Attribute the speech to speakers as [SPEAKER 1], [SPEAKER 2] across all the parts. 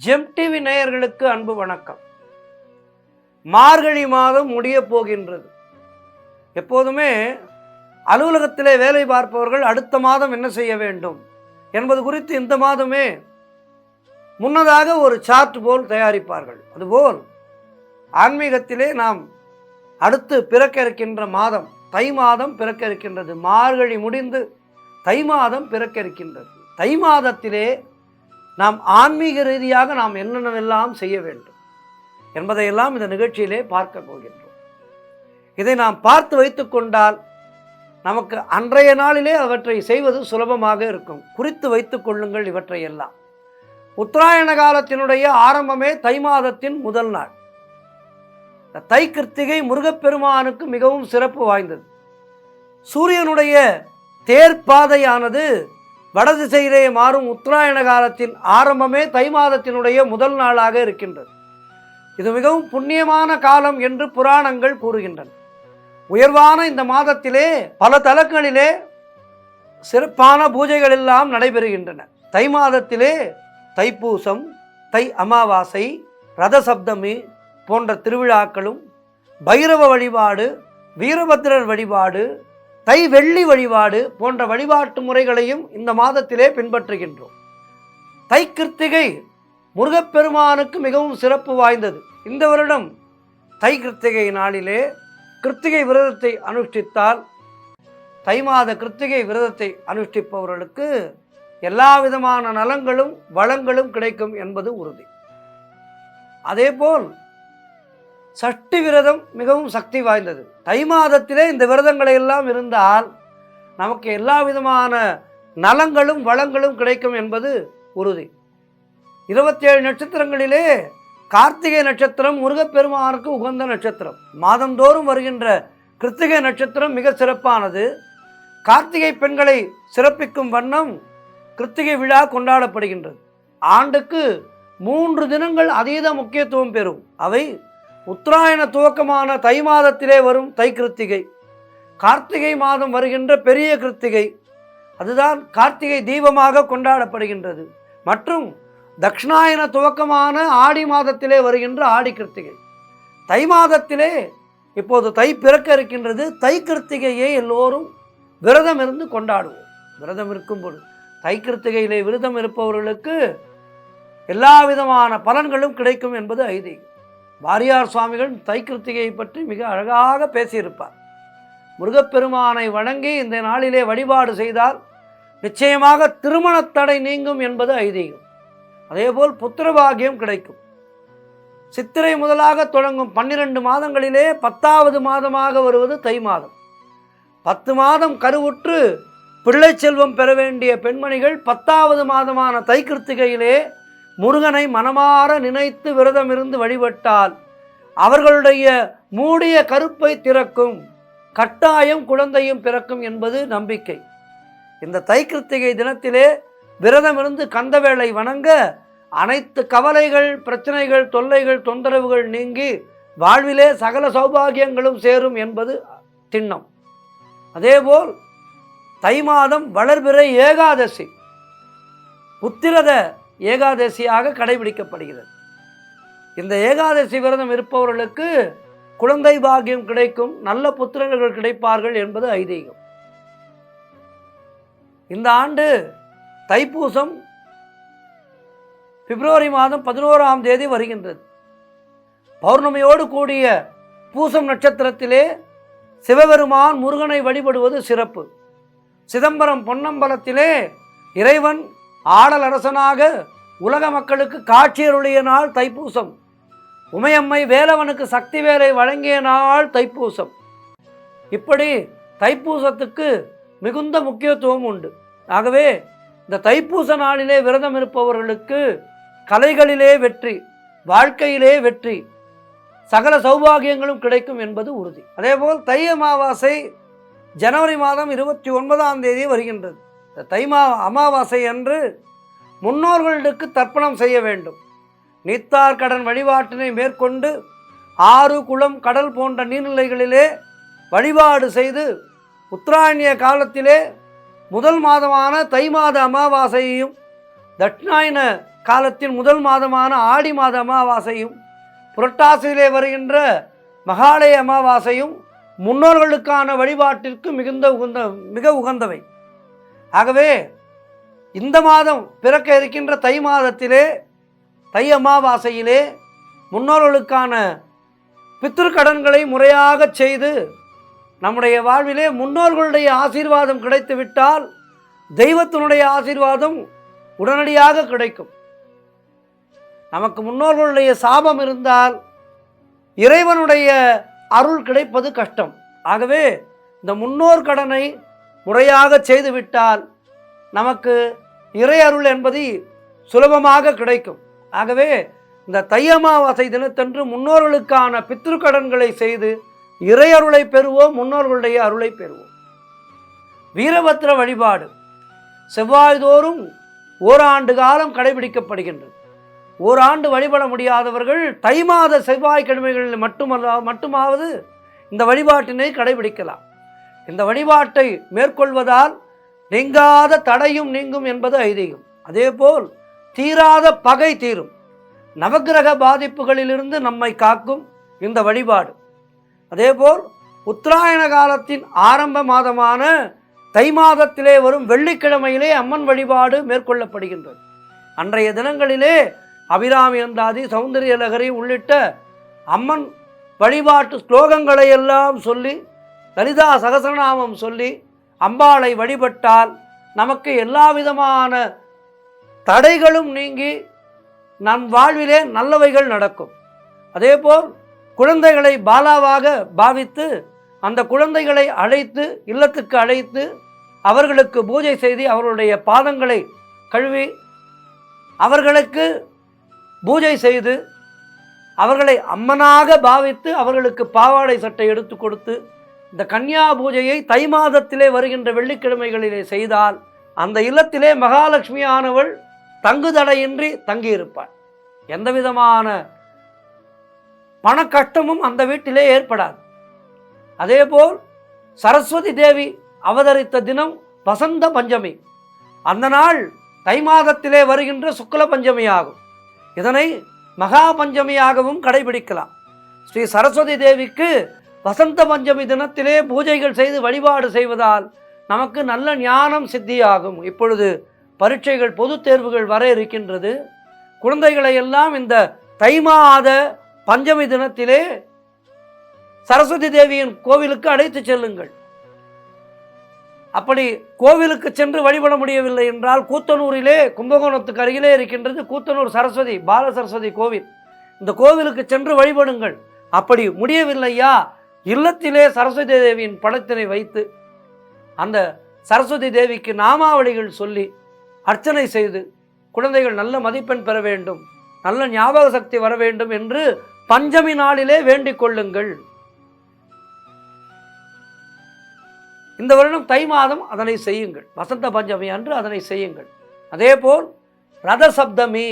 [SPEAKER 1] GeM TV நேயர்களுக்கு அன்பு வணக்கம். மார்கழி மாதம் முடிய போகின்றது. எப்போதுமே அலுவலகத்திலே வேலை பார்ப்பவர்கள் அடுத்த மாதம் என்ன செய்ய வேண்டும் என்பது குறித்து இந்த மாதமே முன்னதாக ஒரு சார்ட் போல் தயாரிப்பார்கள். அதுபோல் ஆன்மீகத்திலே நாம் அடுத்து பிறக்க இருக்கின்ற மாதம் தை மாதம் பிறக்க இருக்கின்றது. மார்கழி முடிந்து தை மாதம் பிறக்க இருக்கின்றது. தை மாதத்திலே நாம் ஆன்மீக ரீதியாக நாம் என்னென்னவெல்லாம் செய்ய வேண்டும் என்பதையெல்லாம் இந்த நிகழ்ச்சியிலே பார்க்க போகின்றோம். இதை நாம் பார்த்து வைத்து கொண்டால் நமக்கு அன்றைய நாளிலே அவற்றை செய்வது சுலபமாக இருக்கும். குறித்து வைத்துக் கொள்ளுங்கள் இவற்றையெல்லாம். உத்தராயண காலத்தினுடைய ஆரம்பமே தை மாதத்தின் முதல் நாள். தை கிருத்திகை முருகப்பெருமானுக்கு மிகவும் சிறப்பு வாய்ந்தது. சூரியனுடைய தேர்ப்பாதையானது வடதிசையிலே மாறும் உத்தராயண காலத்தின் ஆரம்பமே தை மாதத்தினுடைய முதல் நாளாக இருக்கின்றது. இது மிகவும் புண்ணியமான காலம் என்று புராணங்கள் கூறுகின்றன. உயர்வான இந்த மாதத்திலே பல தலங்களிலே சிறப்பான பூஜைகள் எல்லாம் நடைபெறுகின்றன. தை மாதத்திலே தைப்பூசம், தை அமாவாசை, ரத சப்தமி போன்ற திருவிழாக்களும், பைரவ வழிபாடு, வீரபத்திரர் வழிபாடு, தை வெள்ளி வழிபாடு போன்ற வழிபாட்டு முறைகளையும் இந்த மாதத்திலே பின்பற்றுகின்றோம். தை கிருத்திகை முருகப்பெருமானுக்கு மிகவும் சிறப்பு வாய்ந்தது. இந்த வருடம் தை கிருத்திகை நாளிலே கிருத்திகை விரதத்தை அனுஷ்டித்தால், தை மாத கிருத்திகை விரதத்தை அனுஷ்டிப்பவர்களுக்கு எல்லா விதமான நலங்களும் வளங்களும் கிடைக்கும் என்பது உறுதி. அதேபோல் சஷ்டி விரதம் மிகவும் சக்தி வாய்ந்தது. தை மாதத்திலே இந்த விரதங்களை எல்லாம் இருந்தால் நமக்கு எல்லா விதமான நலங்களும் வளங்களும் கிடைக்கும் என்பது உறுதி. 27 நட்சத்திரங்களிலே கார்த்திகை நட்சத்திரம் முருகப்பெருமானுக்கு உகந்த நட்சத்திரம். மாதந்தோறும் வருகின்ற கிருத்திகை நட்சத்திரம் மிக சிறப்பானது. கார்த்திகை பெண்களை சிறப்பிக்கும் வண்ணம் கிருத்திகை விழா கொண்டாடப்படுகின்றது. ஆண்டுக்கு 3 தினங்கள் அதீத முக்கியத்துவம் பெறும். அவை உத்தராயண துவக்கமான தை மாதத்திலே வரும் தை கிருத்திகை, கார்த்திகை மாதம் வருகின்ற பெரிய கிருத்திகை, அதுதான் கார்த்திகை தீபமாக கொண்டாடப்படுகின்றது, மற்றும் தக்ஷணாயன துவக்கமான ஆடி மாதத்திலே வருகின்ற ஆடி கிருத்திகை. தை மாதத்திலே இப்போது தை பிறக்க இருக்கின்றது. தை கிருத்திகையை எல்லோரும் விரதம் இருந்து கொண்டாடுவோம். விரதம் இருக்கும்போது தை கிருத்திகையிலே விரதம் இருப்பவர்களுக்கு எல்லா விதமான பலன்களும் கிடைக்கும் என்பது ஐதீகம். வாரியார் சுவாமிகள் தை கிருத்திகையை பற்றி மிக அழகாக பேசியிருப்பார். முருகப்பெருமானை வணங்கி இந்த நாளிலே வழிபாடு செய்தால் நிச்சயமாக திருமணத்தடை நீங்கும் என்பது ஐதீகம். அதேபோல் புத்திரபாகியம் கிடைக்கும். சித்திரை முதலாக தொடங்கும் 12 மாதங்களிலே 10வது மாதமாக வருவது தை மாதம். 10 மாதம் கருவுற்று பிள்ளை செல்வம் பெற வேண்டிய பெண்மணிகள் 10வது மாதமான தை கிருத்திகையிலே முருகனை மனமாற நினைத்து விரதம் இருந்து வழிபட்டால் அவர்களுடைய மூடிய கருப்பை திறக்கும், கட்டாயம் குழந்தையும் பிறக்கும் என்பது நம்பிக்கை. இந்த தை கிருத்திகை தினத்திலே விரதம் இருந்து கந்தவேளை வணங்க அனைத்து கவலைகள், பிரச்சனைகள், தொல்லைகள், தொந்தரவுகள் நீங்கி வாழ்விலே சகல சௌபாகியங்களும் சேரும் என்பது திண்ணம். அதேபோல் தை மாதம் வளர்பிறை ஏகாதசி புத்திரத ஏகாதசியாக கடைபிடிக்கப்படுகிறது. இந்த ஏகாதசி விரதம் இருப்பவர்களுக்கு குழந்தை பாக்கியம் கிடைக்கும், நல்ல புத்திரர்கள் கிடைப்பார்கள் என்பது ஐதீகம். இந்த ஆண்டு தைப்பூசம் பிப்ரவரி மாதம் 11ஆம் தேதி வருகின்றது. பௌர்ணமியோடு கூடிய பூசம் நட்சத்திரத்திலே சிவபெருமான் முருகனை வழிபடுவது சிறப்பு. சிதம்பரம் பொன்னம்பலத்திலே இறைவன் ஆடல் அரசனாக உலக மக்களுக்கு காட்சியருளிய நாள் தைப்பூசம். உமையம்மை வேலவனுக்கு சக்தி வேலை வழங்கிய நாள் தைப்பூசம். இப்படி தைப்பூசத்துக்கு மிகுந்த முக்கியத்துவம் உண்டு. ஆகவே இந்த தைப்பூச நாளிலே விரதம் இருப்பவர்களுக்கு கலைகளிலே வெற்றி, வாழ்க்கையிலே வெற்றி, சகல சௌபாகியங்களும் கிடைக்கும் என்பது உறுதி. அதேபோல் தை அமாவாசை ஜனவரி மாதம் 29ஆம் தேதி வருகின்றது. தை அமாவாசை அன்று முன்னோர்களுக்கு தர்ப்பணம் செய்ய வேண்டும். நீத்தார் கடன் வழிபாட்டினை மேற்கொண்டு ஆறு, குளம், கடல் போன்ற நீர்நிலைகளிலே வழிபாடு செய்து உத்தராயணிய காலத்திலே முதல் மாதமான தை மாத அமாவாசையையும் தட்சிணாயன காலத்தின் முதல் மாதமான ஆடி மாத அமாவாசையும் புரட்டாசியிலே வருகின்ற மகாலய அமாவாசையும் முன்னோர்களுக்கான வழிபாட்டிற்கு மிக உகந்தவை. ஆகவே இந்த மாதம் பிறக்க இருக்கின்ற தை மாதத்திலே, தை அமாவாசையிலே முன்னோர்களுக்கான பித்ருக்கடன்களை முறையாக செய்து நம்முடைய வாழ்விலே முன்னோர்களுடைய ஆசீர்வாதம் கிடைத்துவிட்டால் தெய்வத்தினுடைய ஆசீர்வாதம் உடனடியாக கிடைக்கும். நமக்கு முன்னோர்களுடைய சாபம் இருந்தால் இறைவனுடைய அருள் கிடைப்பது கஷ்டம். ஆகவே இந்த முன்னோர் கடனை முறையாக செய்துவிட்டால் நமக்கு இறை அருள் என்பது சுலபமாக கிடைக்கும். ஆகவே இந்த தை அமாவாசை தினத்தன்று முன்னோர்களுக்கான பித்ருக்கடன்களை செய்து இறை அருளை பெறுவோம், முன்னோர்களுடைய அருளை பெறுவோம். வீரபத்ர வழிபாடு செவ்வாய்தோறும் ஓராண்டு காலம் கடைபிடிக்கப்படுகின்றது. ஓராண்டு வழிபட முடியாதவர்கள் தை மாத செவ்வாய்க்கிழமைகளில் மட்டுமாவது இந்த வழிபாட்டினை கடைபிடிக்கலாம். இந்த வழிபாட்டை மேற்கொள்வதால் நீங்காத தடையும் நீங்கும் என்பது ஐதீகம். அதேபோல் தீராத பகை தீரும். நவக்கிரக பாதிப்புகளிலிருந்து நம்மை காக்கும் இந்த வழிபாடு. அதேபோல் உத்தராயண காலத்தின் ஆரம்ப மாதமான தை மாதத்திலே வரும் வெள்ளிக்கிழமையிலே அம்மன் வழிபாடு மேற்கொள்ளப்படுகின்றது. அன்றைய தினங்களிலே அபிராமி அந்தாதி, சௌந்தரிய லகரி உள்ளிட்ட அம்மன் வழிபாட்டு ஸ்லோகங்களை எல்லாம் சொல்லி, லலிதா சகசரநாமம் சொல்லி அம்பாளை வழிபட்டால் நமக்கு எல்லா விதமான தடைகளும் நீங்கி நம் வாழ்விலே நல்லவைகள் நடக்கும். அதேபோல் குழந்தைகளை பாலாவாக பாவித்து அந்த குழந்தைகளை அழைத்து இல்லத்துக்கு அழைத்து அவர்களுக்கு பூஜை செய்து அவர்களுடைய பாதங்களை கழுவி அவர்களுக்கு பூஜை செய்து அவர்களை அம்மனாக பாவித்து அவர்களுக்கு பாவாடை சட்டை எடுத்து கொடுத்து இந்த கன்னியா பூஜையை தை மாதத்திலே வருகின்ற வெள்ளிக்கிழமைகளிலே செய்தால் அந்த இல்லத்திலே மகாலட்சுமி ஆனவள் தங்குதடையின்றி தங்கியிருப்பாள். எந்த விதமான பண கஷ்டமும் அந்த வீட்டிலே ஏற்படாது. அதேபோல் சரஸ்வதி தேவி அவதரித்த தினம் வசந்த பஞ்சமி. அந்த நாள் தை மாதத்திலே வருகின்ற சுக்ல பஞ்சமி ஆகும். இதனை மகா பஞ்சமியாகவும் கடைபிடிக்கலாம். ஸ்ரீ சரஸ்வதி தேவிக்கு வசந்த பஞ்சமி தினத்திலே பூஜைகள் செய்து வழிபாடு செய்வதால் நமக்கு நல்ல ஞானம் சித்தியாகும். இப்பொழுது பரீட்சைகள், பொது தேர்வுகள் வர இருக்கின்றது. குழந்தைகளை எல்லாம் இந்த தை மாத பஞ்சமி தினத்திலே சரஸ்வதி தேவியின் கோவிலுக்கு அழைத்து செல்லுங்கள். அப்படி கோவிலுக்கு சென்று வழிபட முடியவில்லை என்றால் கூத்தனூரிலே, கும்பகோணத்துக்கு அருகிலே இருக்கின்றது கூத்தனூர் சரஸ்வதி பால சரஸ்வதி கோவில். இந்த கோவிலுக்கு சென்று வழிபடுங்கள். அப்படி முடியவில்லையா, இல்லத்திலே சரஸ்வதி தேவியின் படத்தினை வைத்து அந்த சரஸ்வதி தேவிக்கு நாமாவளிகள் சொல்லி அர்ச்சனை செய்து குழந்தைகள் நல்ல மதிப்பெண் பெற வேண்டும், நல்ல ஞாபக சக்தி வர வேண்டும் என்று பஞ்சமி நாளிலே வேண்டிக் கொள்ளுங்கள். இந்த வருடம் தை மாதம் அதனை செய்யுங்கள். வசந்த பஞ்சமி அன்று அதனை செய்யுங்கள். அதேபோல் ரத சப்தமி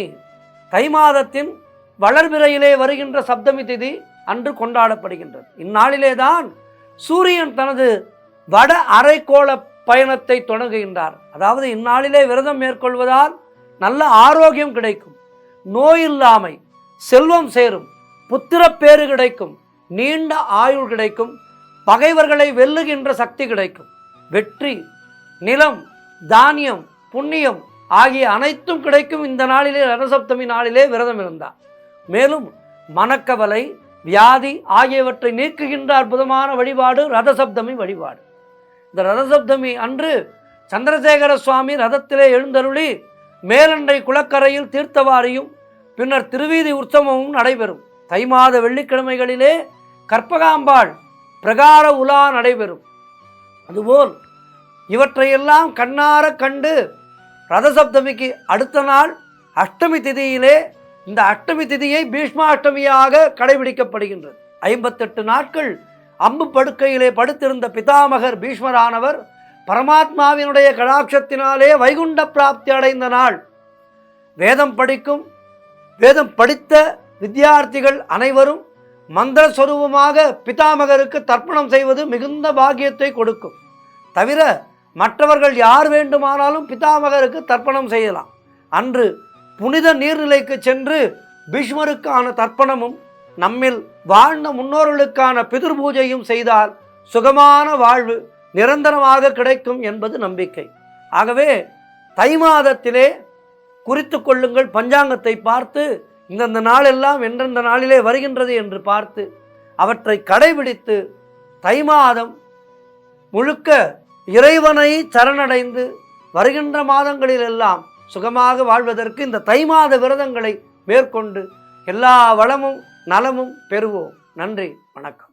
[SPEAKER 1] தை மாதத்தின் வளர்பிறையிலே வருகின்ற சப்தமி திதி அன்று கொண்டாடப்படுகின்றது. இந்நாளிலே தான் சூரியன் தனது வட அரைக்கோள பயணத்தை தொடங்குகின்றார். அதாவது இந்நாளிலே விரதம் மேற்கொள்வதால் நல்ல ஆரோக்கியம் கிடைக்கும், நோயில்லாமை, செல்வம் சேரும், புத்திரப்பேறு கிடைக்கும், நீண்ட ஆயுள் கிடைக்கும், பகைவர்களை வெல்லுகின்ற சக்தி கிடைக்கும், வெற்றி, நிலம், தானியம், புண்ணியம் ஆகிய அனைத்தும் கிடைக்கும். இந்த நாளிலே ரதசப்தமி நாளிலே விரதம் இருந்தார். மேலும் மனக்கவலை, வியாதி ஆகியவற்றை நீக்குகின்ற அற்புதமான வழிபாடு ரதசப்தமி வழிபாடு. இந்த ரதசப்தமி அன்று சந்திரசேகர சுவாமி ரதத்திலே எழுந்தருளி மேலண்டை குளக்கரையில் தீர்த்தவாரியும் பின்னர் திருவீதி உற்சவமும் நடைபெறும். தை மாத வெள்ளிக்கிழமைகளிலே கற்பகாம்பாள் பிரகார உலா நடைபெறும். அதுபோல் இவற்றையெல்லாம் கண்ணார கண்டு ரதசப்தமிக்கு அடுத்த நாள் அஷ்டமி திதியிலே, இந்த அஷ்டமி திதியை பீஷ்மாஷ்டமியாக கடைபிடிக்கப்படுகின்றது. 58 நாட்கள் அம்பு படுக்கையிலே படுத்திருந்த பிதாமகர் பீஷ்மரானவர் பரமாத்மாவினுடைய கடாட்சத்தினாலே வைகுண்ட பிராப்தி அடைந்த நாள். வேதம் படித்த வித்தியார்த்திகள் அனைவரும் மந்திர ஸ்வரூபமாக பிதாமகருக்கு தர்ப்பணம் செய்வது மிகுந்த பாக்கியத்தை கொடுக்கும். தவிர மற்றவர்கள் யார் வேண்டுமானாலும் பிதாமகருக்கு தர்ப்பணம் செய்யலாம். அன்று புனித நீர்நிலைக்கு சென்று பீஷ்மருக்கான தர்ப்பணமும் நம்மில் வாழ்ந்த முன்னோர்களுக்கான பிதிர் பூஜையும் செய்தால் சுகமான வாழ்வு நிரந்தரமாக கிடைக்கும் என்பது நம்பிக்கை. ஆகவே தை மாதத்திலே குறித்து கொள்ளுங்கள். பஞ்சாங்கத்தை பார்த்து இந்தந்த நாளெல்லாம் எந்தெந்த நாளிலே வருகின்றது என்று பார்த்து அவற்றை கடைபிடித்து தை மாதம் முழுக்க இறைவனை சரணடைந்து வருகின்ற மாதங்களிலெல்லாம் சுகமாக வாழ்வதற்கு இந்த தை மாத விரதங்களை மேற்கொண்டு எல்லா வளமும் நலமும் பெறுவோம். நன்றி, வணக்கம்.